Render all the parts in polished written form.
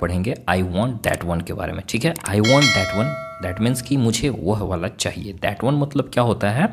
पढ़ेंगे आई want that one के बारे में। ठीक है, आई want that one, that means कि मुझे वह वाला चाहिए। दैट वन मतलब क्या होता है,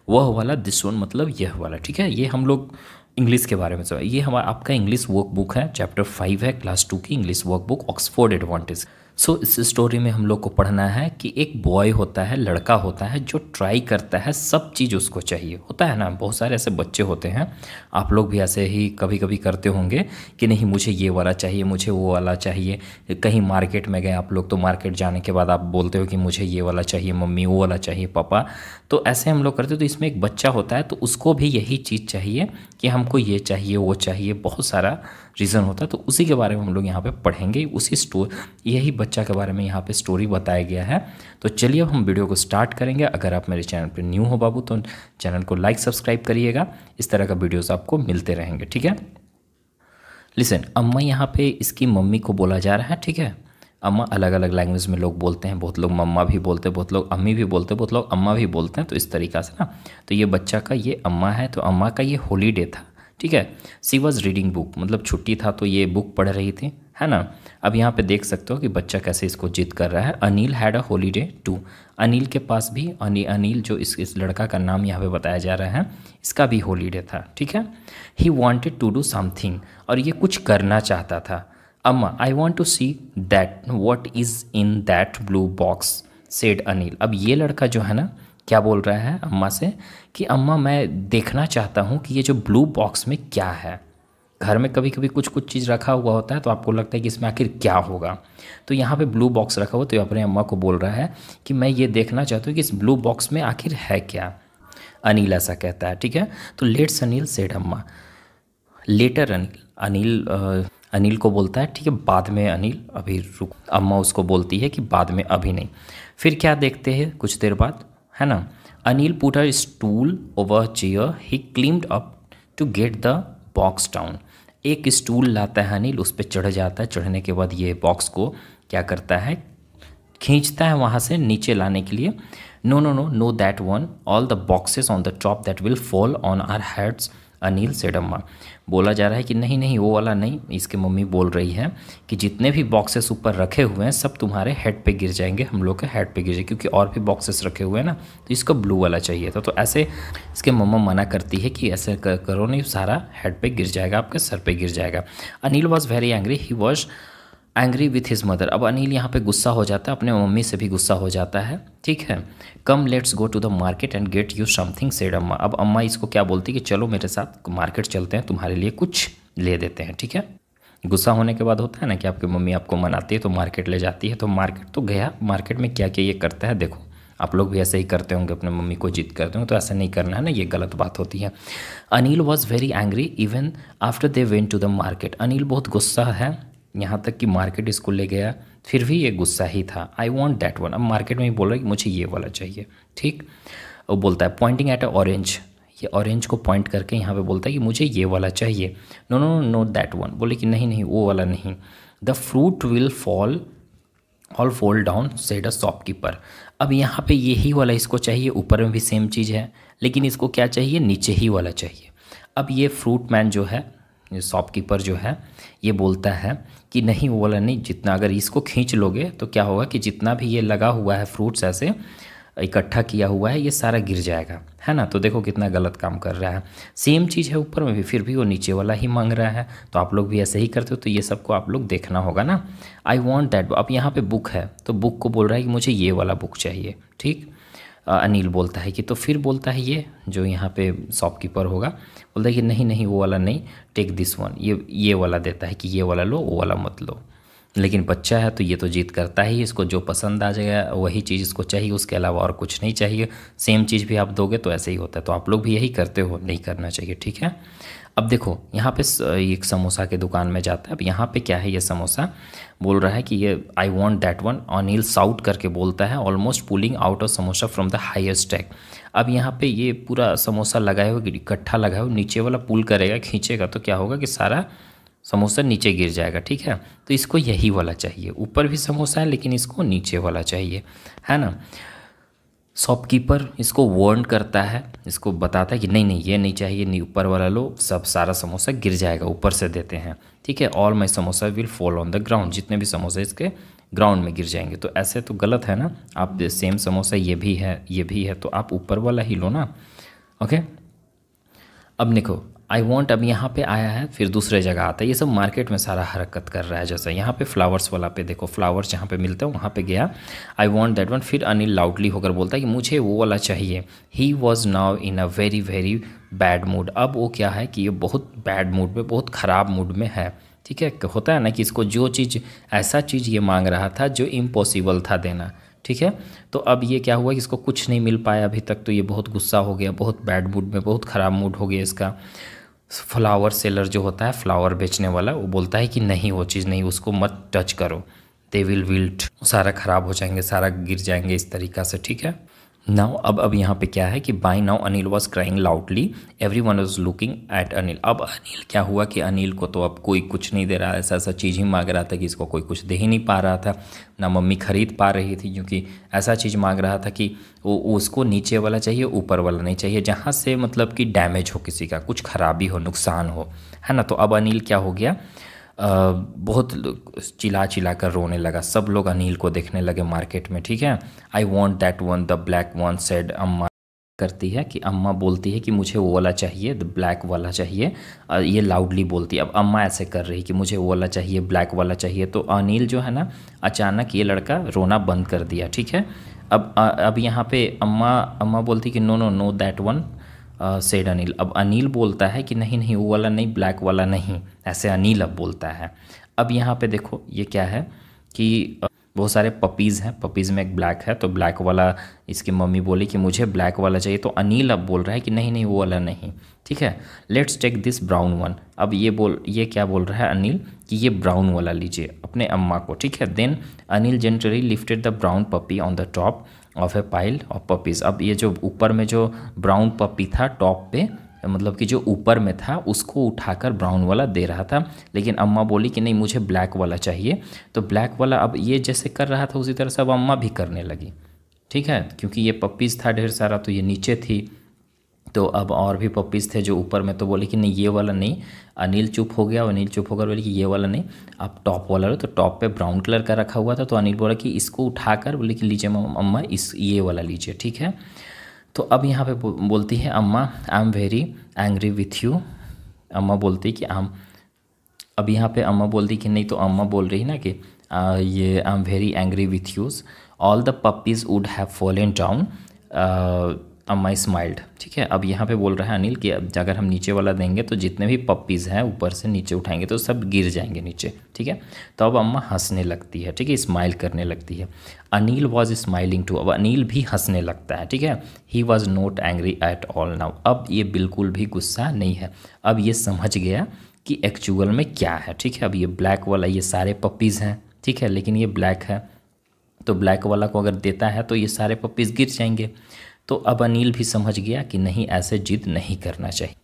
वह वाला। दिस वन मतलब यह वाला। ठीक है, ये हम लोग इंग्लिश के बारे में समझ। ये हमारा आपका इंग्लिश वर्क बुक है, चैप्टर 5 है, क्लास 2 की English work book, Oxford advantage. So इस स्टोरी में हम लोग को पढ़ना है कि एक बॉय होता है, लड़का होता है, जो ट्राई करता है, सब चीज़ उसको चाहिए होता है ना। बहुत सारे ऐसे बच्चे होते हैं, आप लोग भी ऐसे ही कभी कभी करते होंगे कि नहीं मुझे ये वाला चाहिए, मुझे वो वाला चाहिए। कहीं मार्केट में गए आप लोग, तो मार्केट जाने के बाद आप बोलते हो कि मुझे ये वाला चाहिए मम्मी, वो वाला चाहिए पापा। तो ऐसे हम लोग करते हैं। तो इसमें एक बच्चा होता है, तो उसको भी यही चीज़ चाहिए कि हमको ये चाहिए वो चाहिए, बहुत सारा रीज़न होता है। तो उसी के बारे में हम लोग यहाँ पे पढ़ेंगे, उसी यही बच्चा के बारे में यहाँ पे स्टोरी बताया गया है। तो चलिए अब हम वीडियो को स्टार्ट करेंगे। अगर आप मेरे चैनल पे न्यू हो बाबू, तो चैनल को लाइक सब्सक्राइब करिएगा, इस तरह का वीडियोस आपको मिलते रहेंगे। ठीक है, लिसन, अम्मा यहाँ पे इसकी मम्मी को बोला जा रहा है। ठीक है, अम्मा अलग अलग लैंग्वेज में लोग बोलते हैं, बहुत लोग मम्मा भी बोलते हैं, बहुत लोग अम्मी भी बोलते हैं, बहुत लोग अम्मा भी बोलते हैं। तो इस तरीक़ा से ना, तो ये बच्चा का ये अम्मा है, तो अम्मा का ये हॉलीडे था। ठीक है, सी वॉज रीडिंग बुक, मतलब छुट्टी था तो ये बुक पढ़ रही थी, है ना। अब यहाँ पे देख सकते हो कि बच्चा कैसे इसको जिद कर रहा है। Anil had a holiday too, Anil के पास भी, अनिल जो इस लड़का का नाम यहाँ पे बताया जा रहा है, इसका भी हॉलीडे था। ठीक है, he wanted to do something, और ये कुछ करना चाहता था। Amma, I want to see that what is in that blue box, said Anil. अब ये लड़का जो है ना, क्या बोल रहा है अम्मा से कि अम्मा मैं देखना चाहता हूँ कि ये जो ब्लू बॉक्स में क्या है। घर में कभी कभी कुछ कुछ चीज़ रखा हुआ होता है, तो आपको लगता है कि इसमें आखिर क्या होगा। तो यहाँ पे ब्लू बॉक्स रखा हुआ, तो अपने अम्मा को बोल रहा है कि मैं ये देखना चाहता हूँ कि इस ब्लू बॉक्स में आखिर है क्या। अनिल ऐसा कहता है। ठीक है, तो लेट्स अनिल सेड अम्मा, लेटर अनिल को बोलता है, ठीक है बाद में अनिल, अभी रुक। अम्मा उसको बोलती है कि बाद में, अभी नहीं। फिर क्या देखते हैं कुछ देर बाद, है ना। Anil put a stool over chair, he climbed up to get the box down. एक स्टूल लाता है अनिल, उस पर चढ़ जाता है। चढ़ने के बाद ये बॉक्स को क्या करता है, खींचता है वहाँ से नीचे लाने के लिए। No no no no that one, all the boxes on the top that will fall on our heads, Anil said Amma. बोला जा रहा है कि नहीं नहीं वो वाला नहीं, इसकी मम्मी बोल रही है कि जितने भी बॉक्सेस ऊपर रखे हुए हैं सब तुम्हारे हेड पे गिर जाएंगे, हम लोग के हेड पे गिर जाएंगे, क्योंकि और भी बॉक्सेस रखे हुए हैं ना, तो इसको ब्लू वाला चाहिए था। तो ऐसे इसके मम्मा मना करती है कि ऐसे करो नहीं, सारा हेड पे गिर जाएगा, आपके सर पे गिर जाएगा। Anil was very angry, he was angry with his mother. अब अनिल यहाँ पे गुस्सा हो जाता है, अपने मम्मी से भी गुस्सा हो जाता है। ठीक है, come let's go to the market and get you something, said Amma. अब अम्मा इसको क्या बोलती कि चलो मेरे साथ मार्केट चलते हैं, तुम्हारे लिए कुछ ले देते हैं। ठीक है, गुस्सा होने के बाद होता है ना कि आपकी मम्मी आपको मनाती है तो मार्केट ले जाती है। तो मार्केट तो गया, मार्केट में क्या क्या ये करता है देखो, आप लोग भी ऐसे ही करते होंगे, अपने मम्मी को जिद करते होंगे, तो ऐसा नहीं करना है ना, ये गलत बात होती है। Anil was very angry even after they went to the market. Anil बहुत गुस्सा है, यहाँ तक कि मार्केट इसको ले गया, फिर भी ये गुस्सा ही था। आई वॉन्ट दैट वन, अब मार्केट में ही बोल रहा है कि मुझे ये वाला चाहिए। ठीक, वो बोलता है पॉइंटिंग एट अ ऑरेंज, ये ऑरेंज को पॉइंट करके यहाँ पे बोलता है कि मुझे ये वाला चाहिए। No no no that one, बोले कि नहीं नहीं वो वाला नहीं। The fruit will fall down, said a shopkeeper. अब यहाँ पे यही वाला इसको चाहिए, ऊपर में भी सेम चीज़ है, लेकिन इसको क्या चाहिए, नीचे ही वाला चाहिए। अब ये फ्रूट मैन जो है, शॉपकीपर जो है, ये बोलता है कि नहीं वो वाला नहीं, जितना अगर इसको खींच लोगे तो क्या होगा कि जितना भी ये लगा हुआ है फ्रूट्स ऐसे इकट्ठा किया हुआ है, ये सारा गिर जाएगा, है ना। तो देखो कितना गलत काम कर रहा है। सेम चीज़ है ऊपर में भी, फिर भी वो नीचे वाला ही मांग रहा है। तो आप लोग भी ऐसे ही करते हो, तो ये सबको आप लोग देखना होगा ना। आई वॉन्ट दैट, अब यहाँ पे बुक है, तो बुक को बोल रहा है कि मुझे ये वाला बुक चाहिए। ठीक, अनिल बोलता है कि, तो फिर बोलता है ये जो यहाँ पे शॉपकीपर होगा, बोलता है कि नहीं नहीं वो वाला नहीं, टेक दिस वन, ये वाला देता है कि ये वाला लो, वो वाला मत लो। लेकिन बच्चा है तो ये तो जिद करता ही, इसको जो पसंद आ जाएगा वही चीज़ इसको चाहिए, उसके अलावा और कुछ नहीं चाहिए। सेम चीज़ भी आप दोगे तो ऐसे ही होता है, तो आप लोग भी यही करते हो, नहीं करना चाहिए। ठीक है, अब देखो यहाँ पे एक समोसा के दुकान में जाता है। अब यहाँ पे क्या है, ये समोसा बोल रहा है कि ये I want that one, Anil shout करके बोलता है, almost pulling out of samosa from the highest stack. अब यहाँ पे ये पूरा समोसा लगाए हुए, इकट्ठा लगाए हुए, नीचे वाला पुल करेगा, खींचेगा, तो क्या होगा कि सारा समोसा नीचे गिर जाएगा। ठीक है, तो इसको यही वाला चाहिए, ऊपर भी समोसा है लेकिन इसको नीचे वाला चाहिए, है ना। शॉपकीपर इसको वार्न करता है, इसको बताता है कि नहीं नहीं ये नहीं चाहिए, नहीं ऊपर वाला लो, सब सारा समोसा गिर जाएगा, ऊपर से देते हैं, ठीक है। All my samosa will fall on the ground, जितने भी समोसे इसके ग्राउंड में गिर जाएंगे। तो ऐसे तो गलत है ना, आप सेम समोसा ये भी है ये भी है, तो आप ऊपर वाला ही लो ना। ओके, अब देखो आई वॉन्ट अब यहाँ पे आया है, फिर दूसरे जगह आता है, ये सब मार्केट में सारा हरकत कर रहा है। जैसा यहाँ पे फ्लावर्स वाला पे देखो, फ्लावर्स जहाँ पे मिलते हैं वहाँ पे गया, आई वॉन्ट दैट वन, फिर अनिल लाउडली होकर बोलता है कि मुझे वो वाला चाहिए। He was now in a very very bad mood, अब वो क्या है कि ये बहुत बैड मूड में, बहुत ख़राब मूड में है, ठीक है। होता है ना कि इसको जो चीज़, ऐसा चीज़ ये मांग रहा था जो इम्पॉसिबल था देना, ठीक है। तो अब ये क्या हुआ कि इसको कुछ नहीं मिल पाया अभी तक, तो ये बहुत गुस्सा हो गया, बहुत बैड मूड में, बहुत ख़राब मूड हो गया इसका। फ्लावर सेलर जो होता है, फ्लावर बेचने वाला, वो बोलता है कि नहीं वो चीज़ नहीं, उसको मत टच करो, दे विल विल्ट, सारा ख़राब हो जाएंगे, सारा गिर जाएंगे इस तरीक़ा से, ठीक है। नाउ अब यहाँ पे क्या है कि by now Anil was crying loudly, every one was looking at Anil. अब अनिल क्या हुआ कि अनिल को तो अब कोई कुछ नहीं दे रहा, ऐसा ऐसा चीज़ ही मांग रहा था कि इसको कोई कुछ दे ही नहीं पा रहा था, ना मम्मी खरीद पा रही थी, क्योंकि ऐसा चीज़ मांग रहा था कि वो उसको नीचे वाला चाहिए, ऊपर वाला नहीं चाहिए, जहाँ से मतलब कि डैमेज हो, किसी का कुछ खराबी हो, नुकसान हो, है ना। तो अब अनिल क्या हो गया, बहुत चिल्ला चिल्ला कर रोने लगा, सब लोग अनिल को देखने लगे मार्केट में, ठीक है। आई want that one, the black one said, अम्मा करती है कि अम्मा बोलती है कि मुझे वो वाला चाहिए, द ब्लैक वाला चाहिए, ये लाउडली बोलती है। अब अम्मा ऐसे कर रही कि मुझे वो वाला चाहिए, ब्लैक वाला चाहिए, तो अनिल जो है ना, अचानक ये लड़का रोना बंद कर दिया, ठीक है। अब यहाँ पे अम्मा बोलती कि no no no that one said Anil. अब अनिल बोलता है कि नहीं नहीं वो वाला नहीं, ब्लैक वाला नहीं, ऐसे अनिल अब बोलता है। अब यहाँ पे देखो ये क्या है कि बहुत सारे पपीज़ हैं, पपीज़ में एक ब्लैक है, तो ब्लैक वाला इसकी मम्मी बोली कि मुझे ब्लैक वाला चाहिए, तो अनिल अब बोल रहा है कि नहीं नहीं वो वाला नहीं, ठीक है। Let's take this brown one. अब ये क्या बोल रहा है अनिल कि ये ब्राउन वाला लीजिए अपने अम्मा को, ठीक है। Then Anil gently lifted the brown puppy on the top of a pile of puppies. अब ये जो ऊपर में जो ब्राउन पपी था टॉप पे, मतलब कि जो ऊपर में था, उसको उठाकर ब्राउन वाला दे रहा था, लेकिन अम्मा बोली कि नहीं मुझे ब्लैक वाला चाहिए। तो ब्लैक वाला अब ये जैसे कर रहा था उसी तरह से अब अम्मा भी करने लगी, ठीक है, क्योंकि ये पपीज़ था ढेर सारा, तो ये नीचे थी, तो अब और भी पपीज़ थे जो ऊपर में, तो बोले कि नहीं ये वाला नहीं। अनिल चुप हो गया, अनिल चुप होकर बोले कि ये वाला नहीं, आप टॉप वाला लो। तो टॉप पे ब्राउन कलर का रखा हुआ था, तो अनिल बोला कि इसको उठाकर बोले कि लीजिए अम्मा ये वाला लीजिए, ठीक है। तो अब यहाँ पे बोलती है अम्मा I am very angry with you. अम्मा बोलती कि अब यहाँ पे अम्मा बोलती कि नहीं, तो अम्मा बोल रही ना कि ये I am very angry with use, all the puppies would have fallen down, अम्मा स्माइल्ड, ठीक है। अब यहाँ पे बोल रहा है अनिल कि अब अगर हम नीचे वाला देंगे तो जितने भी पपीज़ हैं ऊपर से नीचे उठाएंगे तो सब गिर जाएंगे नीचे, ठीक है। तो अब अम्मा हंसने लगती है, ठीक है, स्माइल करने लगती है। अनिल वॉज स्माइलिंग टू, अब अनिल भी हंसने लगता है, ठीक है। He was not angry at all now, अब ये बिल्कुल भी गुस्सा नहीं है, अब ये समझ गया कि एक्चुअल में क्या है, ठीक है। अब ये ब्लैक वाला, ये सारे पपीज़ हैं, ठीक है, लेकिन ये ब्लैक है, तो ब्लैक वाला को अगर देता है तो ये सारे पपीज़ गिर जाएंगे। तो अब अनिल भी समझ गया कि नहीं ऐसे जिद नहीं करना चाहिए,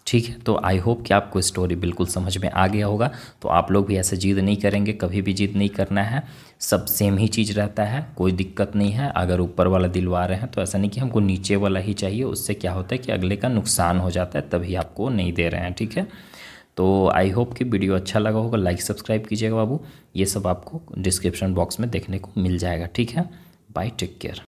ठीक है। तो आई होप कि आपको स्टोरी बिल्कुल समझ में आ गया होगा, तो आप लोग भी ऐसे जिद नहीं करेंगे, कभी भी जिद नहीं करना है, सब सेम ही चीज़ रहता है, कोई दिक्कत नहीं है। अगर ऊपर वाला दिलवा रहे हैं तो ऐसा नहीं कि हमको नीचे वाला ही चाहिए, उससे क्या होता है कि अगले का नुकसान हो जाता है, तभी आपको नहीं दे रहे हैं, ठीक है। तो आई होप कि वीडियो अच्छा लगा होगा, लाइक सब्सक्राइब कीजिएगा बाबू, ये सब आपको डिस्क्रिप्शन बॉक्स में देखने को मिल जाएगा, ठीक है। Bye, take care.